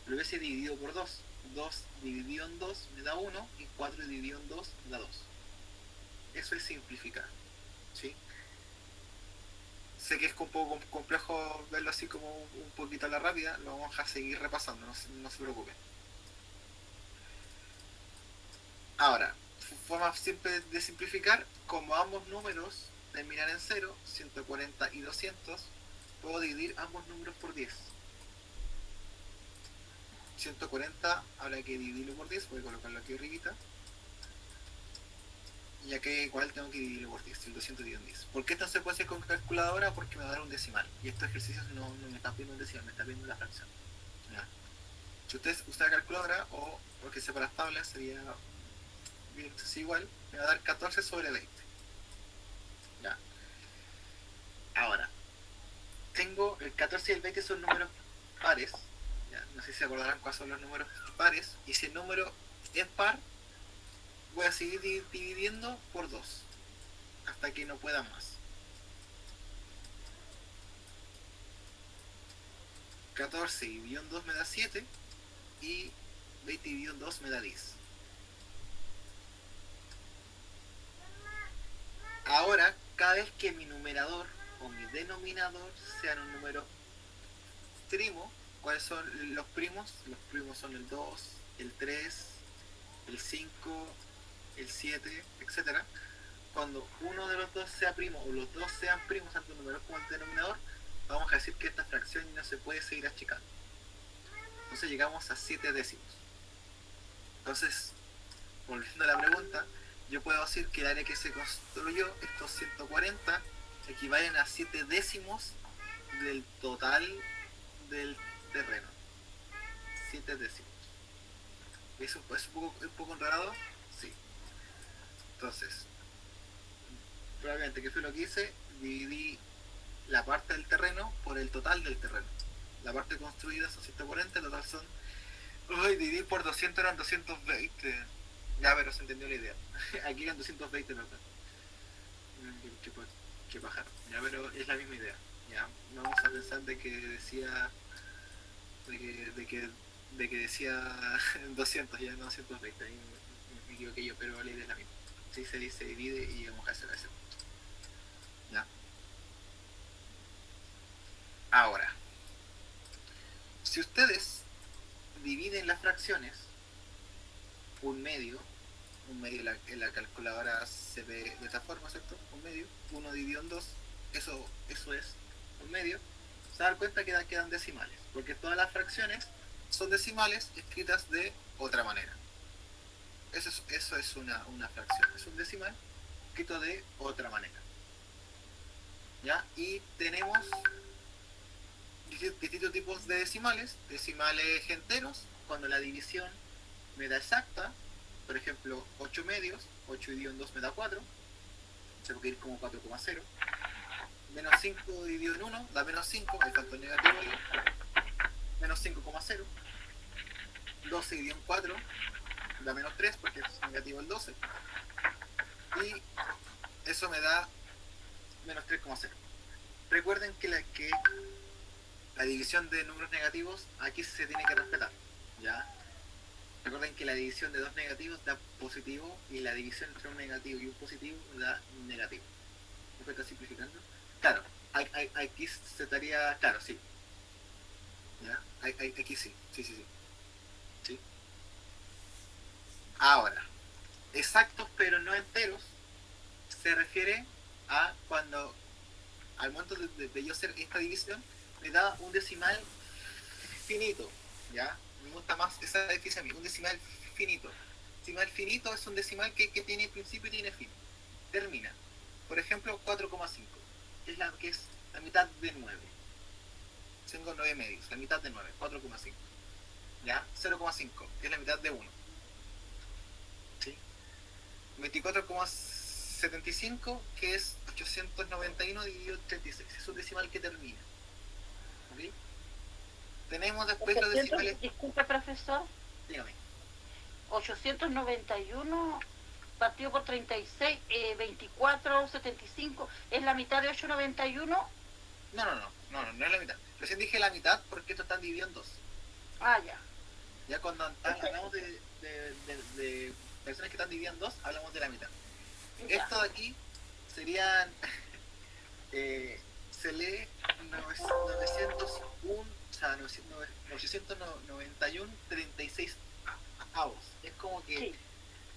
lo hubiese dividido por 2. 2 dividido en 2 me da 1 y 4 dividido en 2 me da 2. Eso es simplificar. ¿Sí? Sé que es un poco complejo verlo así como un poquito a la rápida, lo vamos a seguir repasando, no se preocupen. Ahora, forma simple de simplificar, como ambos números terminan en 0, 140 y 200, puedo dividir ambos números por 10. 140 habrá que dividirlo por 10, voy a colocarlo aquí arribita. Ya que igual tengo que dividirlo por 10, el 200 dividido en 10. ¿Por qué esto se puede hacer con calculadora? Porque me va a dar un decimal. Y estos ejercicios no me están pidiendo un decimal, me está pidiendo la fracción. ¿Ya? Si ustedes usan la calculadora o porque sepa las tablas, sería bien igual, me va a dar 14 sobre 20. ¿Ya? Ahora, tengo el 14 y el 20 son números pares. ¿Ya? No sé si se acordarán cuáles son los números pares. Y si el número es par, voy a seguir dividiendo por 2 hasta que no pueda más. 14 dividido en 2 me da 7 y 20 dividido en 2 me da 10. Ahora, cada vez que mi numerador o mi denominador sean un número primo, ¿cuáles son los primos? Los primos son el 2, el 3, el 5, el 7, etc. Cuando uno de los dos sea primo o los dos sean primos, tanto el numerador como el denominador, vamos a decir que esta fracción no se puede seguir achicando. Entonces llegamos a 7 décimos. Entonces, volviendo a la pregunta, yo puedo decir que el área que se construyó, estos 140, equivalen a 7 décimos del total del terreno. 7 décimos. ¿Es un poco enredado? Sí. Entonces, probablemente, ¿qué fue lo que hice? Dividí la parte del terreno por el total del terreno. La parte construida son 140, el total son... Uy, dividí por 200 eran 220. Ya, pero se entendió la idea. Aquí eran 220, ¿verdad? Que bajar. Ya, pero es la misma idea. Ya, vamos a pensar de que decía... De que decía 200, ya no 220. Ahí me equivoqué yo, pero la idea es la misma. Sí, se divide y vamos a hacer ese punto. ¿Ya? Ahora, si ustedes dividen las fracciones, un medio en la calculadora se ve de esta forma, ¿cierto? Un medio, 1 dividido en 2, eso es un medio, se dan cuenta que quedan decimales, porque todas las fracciones son decimales escritas de otra manera. Eso es una fracción, es un decimal escrito de otra manera. ¿Ya? Y tenemos distintos tipos de decimales enteros, cuando la división me da exacta, por ejemplo 8 medios, 8 dividido en 2 me da 4, se puede ir como 4,0, menos 5 dividido en 1 da menos 5, hay factor negativo ahí, menos 5,0, 12 dividido en 4 da menos 3 porque es negativo el 12, y eso me da menos 3,0. Recuerden que la división de números negativos aquí se tiene que respetar, ¿ya? Recuerden que la división de dos negativos da positivo y la división entre un negativo y un positivo da negativo. ¿Me está simplificando? Claro, aquí se estaría... Claro, sí. ¿Ya? Aquí sí. Sí. Ahora, exactos pero no enteros se refiere a cuando al momento de yo hacer esta división me da un decimal finito, ¿ya? Me gusta más esa definición a mí, un decimal finito. Decimal finito es un decimal que tiene principio y tiene fin. Termina. Por ejemplo, 4,5, que es la mitad de 9. Tengo 9 medios, la mitad de 9, 4,5. ¿Ya? 0,5, que es la mitad de 1. ¿Sí? 24,75, que es 891 dividido 36. Es un decimal que termina. ¿Ok? Tenemos después los decimales... Disculpe, profesor. Dígame. 891 partido por 36, 24,75, ¿es la mitad de 891? No es la mitad. Recién dije la mitad porque esto está dividido en dos. Ah, ya. Ya cuando hablamos de personas que están divididas en dos, hablamos de la mitad. Ya. Esto de aquí serían, se lee 901, o sea, 891 36 avos. Es como que Sí.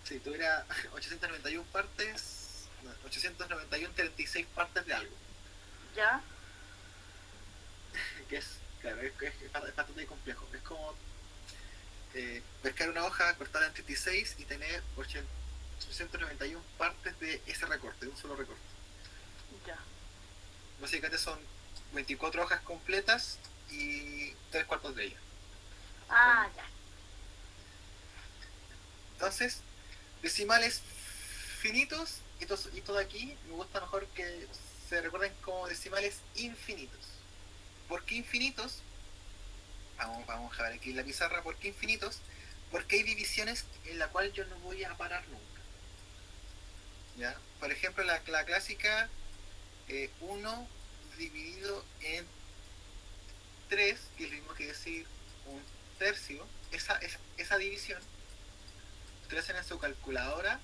si tuviera 891 partes, 891 36 partes de algo. Ya. Que es, claro, es bastante complejo. Es como pescar una hoja, cortarla en 36 y tener 891 partes de ese recorte, de un solo recorte. Ya. Básicamente son 24 hojas completas y 3/4 de ellas. Ah, ya. Entonces, decimales finitos, y todo aquí me gusta mejor que se recuerden como decimales infinitos. ¿Por qué infinitos? Vamos a ver aquí en la pizarra. ¿Por qué infinitos? Porque hay divisiones en la cual yo no voy a parar nunca. ¿Ya? Por ejemplo, la clásica 1 dividido en 3, que es lo mismo que decir un tercio. Esa división, ustedes hacen en su calculadora,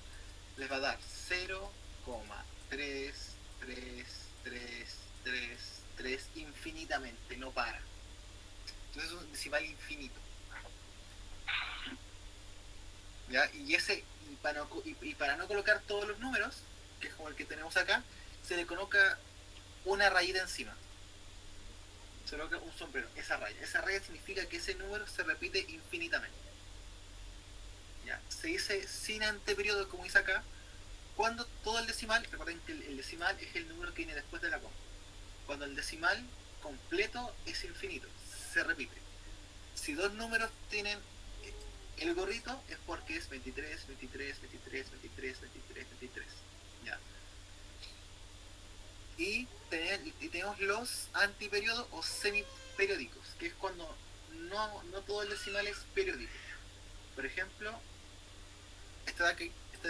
les va a dar 0,333333 infinitamente, no para. Entonces es un decimal infinito. ¿Ya? Y para no colocar todos los números, que es como el que tenemos acá, se le coloca una rayita encima. Se le coloca un sombrero, esa raya. Esa raya significa que ese número se repite infinitamente. ¿Ya? Se dice sin anteperiodo, como dice acá, cuando todo el decimal, recuerden que el decimal es el número que viene después de la coma. Cuando el decimal completo es infinito, se repite. Si dos números tienen el gorrito es porque es 23, 23, 23, 23, 23, 23. ¿Ya? Y tenemos los antiperiodos o semiperiódicos, que es cuando no todo el decimal es periódico. Por ejemplo, este de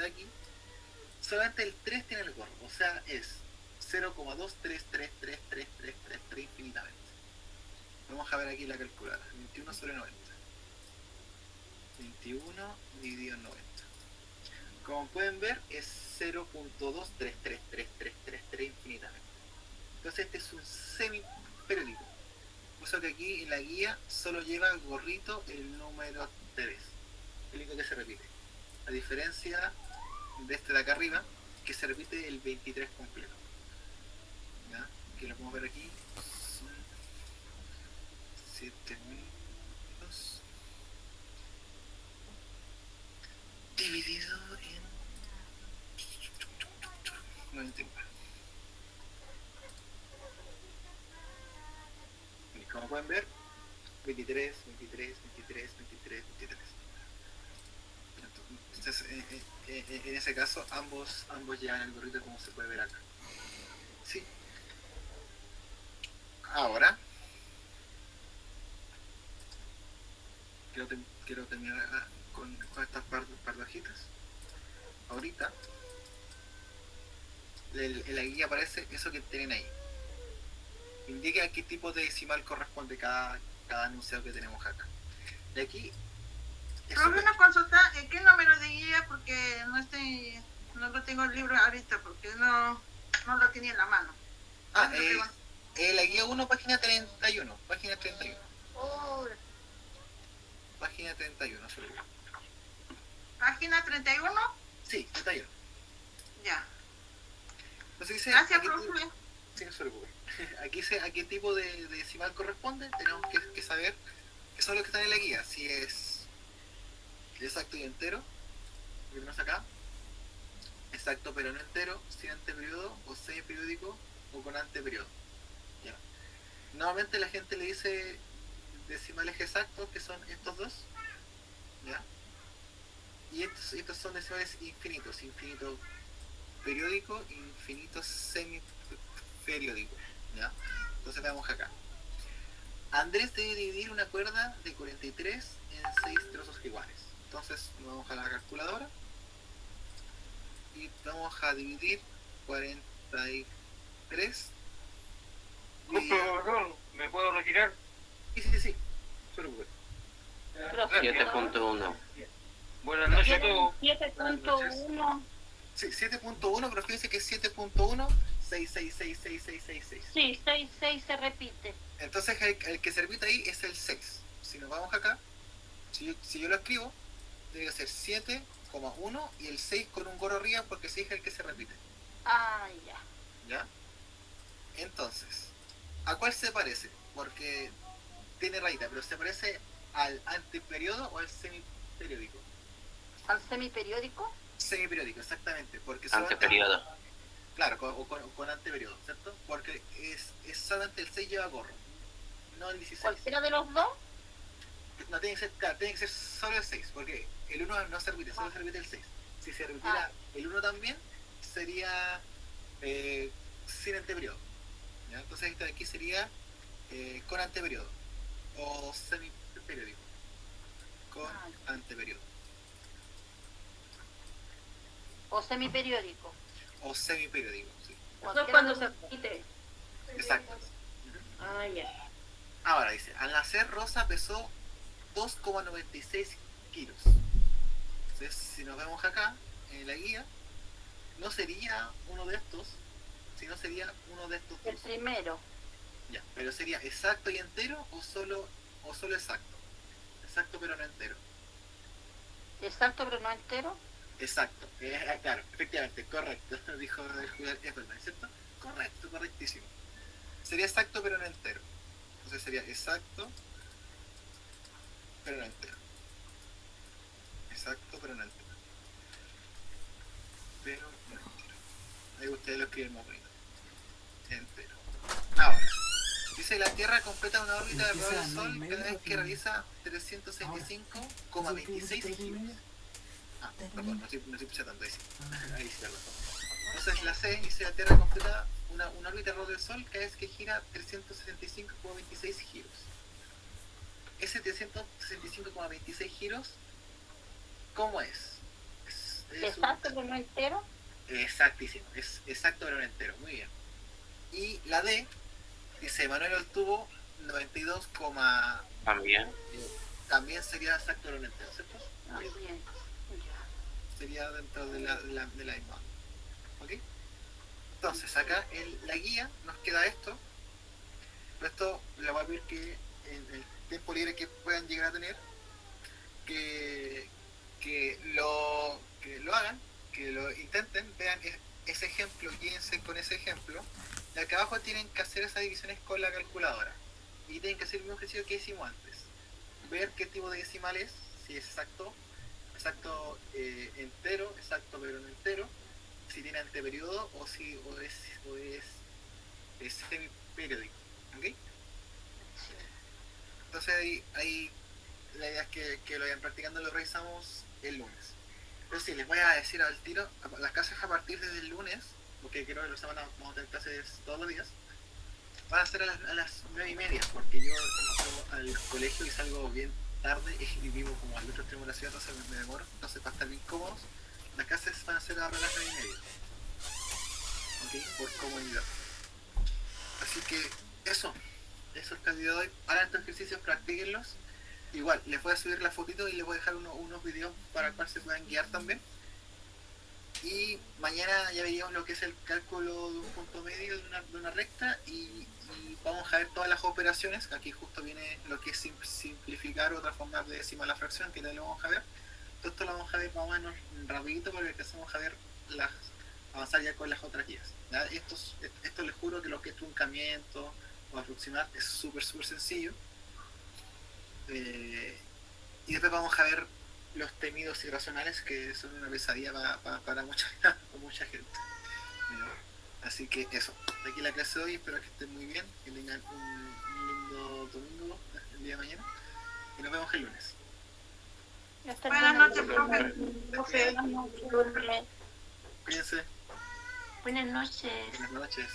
aquí, solamente el 3 tiene el gorro, o sea, es 0,2333333 infinitamente. Vamos a ver aquí la calculadora, 21 sobre 90. 21 dividido en 90. Como pueden ver, es 0.2333333 infinitamente. Entonces este es un semiperiódico. Por eso que aquí en la guía solo lleva gorrito el número 3. El único que se repite. A diferencia de este de acá arriba, que se repite el 23 completo. ¿Ya? Que lo podemos ver aquí. Son 7000 dividido en 99. Y como pueden ver, 23, 23, 23, 23, 23. Entonces, en ese caso, ambos llevan el gorrito como se puede ver acá. Sí. Ahora, quiero terminar con estas par de hojitas. Ahorita, en la guía aparece eso que tienen ahí. Indica a qué tipo de decimal corresponde cada enunciado que tenemos acá. De aquí. Profe, una consulta, ¿qué número de guía? Porque no lo tengo el libro ahorita, porque no lo tenía en la mano. La guía 1, página 31. Página 31. Oh. Página 31, solo. ¿Página 31? Sí, 31. Ya. Entonces dice, Gracias, profe. Sí, no se preocupe. Aquí dice a qué tipo de decimal corresponde. Tenemos que saber qué son los que están en la guía. Si es exacto y entero, lo que tenemos acá. Exacto pero no entero, sin anteperiodo o semiperiódico o con anteperiodo. ¿Ya? Normalmente la gente le dice decimales exactos, que son estos dos. ¿Ya? Y estos son decimales infinitos. Infinito periódico, infinito semiperiódico. ¿Ya? Entonces veamos acá. Andrés debe dividir una cuerda de 43 en 6 trozos iguales. Entonces nos vamos a la calculadora y vamos a dividir 43. Profesor, ¿me puedo retirar? Sí, sí, sí, solo puede. Profe, 7.1. Buenas noches a todos. 7.1. Sí, 7.1, pero fíjense que es 7.1, 6666666. Sí, 6 se repite. Entonces el que se repite ahí es el 6. Si nos vamos acá, si yo lo escribo, tiene que ser 7,1 y el 6 con un gorro arriba porque el 6 es el que se repite. Ah, ya. ¿Ya? Entonces, ¿a cuál se parece? Porque tiene rayita, pero ¿se parece al anteperiodo o al semiperiódico? ¿Al semiperiódico? Semiperiódico, exactamente. Porque solamente, Anteperiodo. claro, con anteperiodo, ¿cierto? Porque es solamente el 6 lleva gorro, no el 16. ¿Cualquiera de los dos? No, tiene que ser, claro, tiene que ser solo el 6, porque el 1 no se repite, solo se repite el 6. Si se repitiera el 1 también, sería sin anteperiodo. ¿Ya? Entonces esto de aquí sería con anteperiodo o semiperiódico con anteperiodo ¿O semiperiódico? o semiperiódico, sí. Eso es cuando se repite. Exacto. Ah, ya. Ahora dice, al nacer Rosa pesó 2,96 kilos. Entonces, si nos vemos acá en la guía, no sería uno de estos, sino sería uno de estos El dos. primero. Ya, pero sería exacto y entero o solo exacto. Exacto pero no entero. Exacto, pero no entero. Exacto, claro, efectivamente, correcto, dijo el jugador, es verdad, ¿cierto? Correcto, correctísimo. Sería exacto pero no entero. Entonces sería exacto pero no entero. Exacto pero no entero. Pero no entero. Ahí ustedes lo escriben más bonito. Entero. Ahora, dice la Tierra completa una órbita alrededor del Sol cada vez que realiza 365,26 giros. Ah, perdón, no estoy presentando, ahí sí. Ahí sí, perdón. Entonces la C dice la Tierra completa una órbita alrededor del Sol cada vez que gira 365,26 giros. Ese 365,26 giros, ¿cómo es? Exacto, pero no entero. Exactísimo, es exacto pero no entero, muy bien. Y la D dice Manuel obtuvo 92, También. también sería exacto pero no entero, ¿cierto? Ah, bien. Sería dentro de la misma. ¿Ok? Entonces acá en la guía nos queda esto. Pero esto lo voy a pedir que en el tiempo libre que puedan llegar a tener, que lo hagan, que lo intenten, vean ese ejemplo, guíense con ese ejemplo. Y acá abajo tienen que hacer esas divisiones con la calculadora. Y tienen que hacer el mismo ejercicio que hicimos antes. Ver qué tipo de decimal es, si es exacto entero, exacto pero no entero, si tiene anteperiodo o es semiperiódico. ¿Ok? Entonces ahí la idea es que lo vayan practicando, lo revisamos el lunes. Pero sí, les voy a decir al tiro, las clases a partir del lunes, porque creo que la semana vamos a tener clases todos los días, van a ser a las 9:30, porque yo entro al colegio y salgo bien tarde y vivo como al otro extremo de la ciudad, entonces me demoro. Entonces, para estar bien cómodos, las clases van a ser ahora a las 9:30. ¿Ok? Por comodidad. Así que eso es el día de hoy. Hagan estos ejercicios, practíquenlos. Igual, les voy a subir la fotito y les voy a dejar unos videos para que se puedan guiar también. Y mañana ya veríamos lo que es el cálculo de un punto medio de una recta y vamos a ver todas las operaciones. Aquí justo viene lo que es simplificar o transformar de décima a la fracción, que ya lo vamos a ver. Todo esto lo vamos a ver más o menos rapidito porque empezamos a ver avanzar ya con las otras guías. ¿Ya? Esto les juro que lo que es truncamiento o aproximar es súper sencillo. Y después vamos a ver los temidos irracionales, que son una pesadilla para mucha gente. Así que eso, de aquí la clase de hoy, espero que estén muy bien, que tengan un lindo domingo el día de mañana y nos vemos el lunes. Buenas noches, profe. Buenas noches. Cuídense, Buenas noches. buenas noches.